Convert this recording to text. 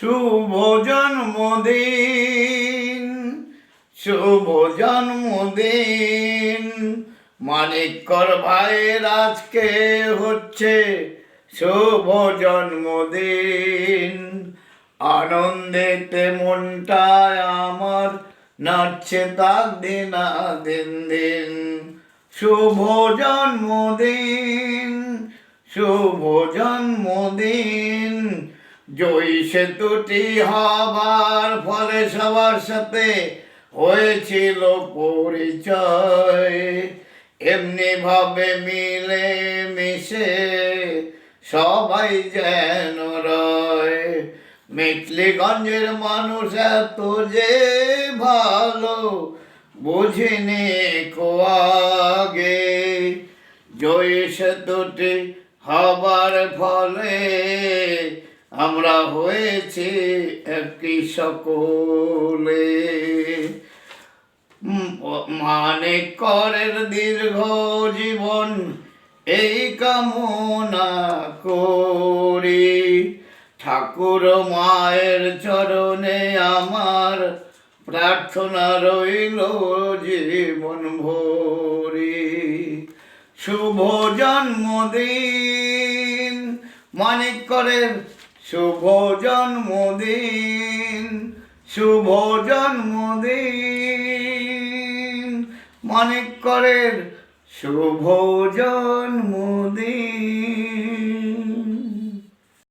শুভ জন্মদিন, শুভ জন্মদিন। মানিককর ভাইয়ের আজকে হচ্ছে শুভ জন্মদিন। আনন্দেতে মনটায় আমার নাচছে তাক দিনা দিন দিন। শুভ জন্মদিন, শুভ জন্মদিন। জয়ী সেতুটি হবার ফলে সবার সাথে হয়েছিল পরিচয়। এমনি ভাবে মিলে মিশে সবাই যেন রয়। মেখলিগঞ্জের মানুষ এত যে ভালো বুঝিনি কো আগে। জয়ী সেতুটি হবার ফলে আমরা হয়েছি একই সকলে। মানিককরের দীর্ঘ জীবন এই কামনা করি। ঠাকুর মায়ের চরণে আমার প্রার্থনা রইল জীবন ভরি। শুভ জন্মদিন মানিককরের, শুভ জন্মদিন, শুভ জন্মদিন। মানিককরের শুভ জন্মদিন।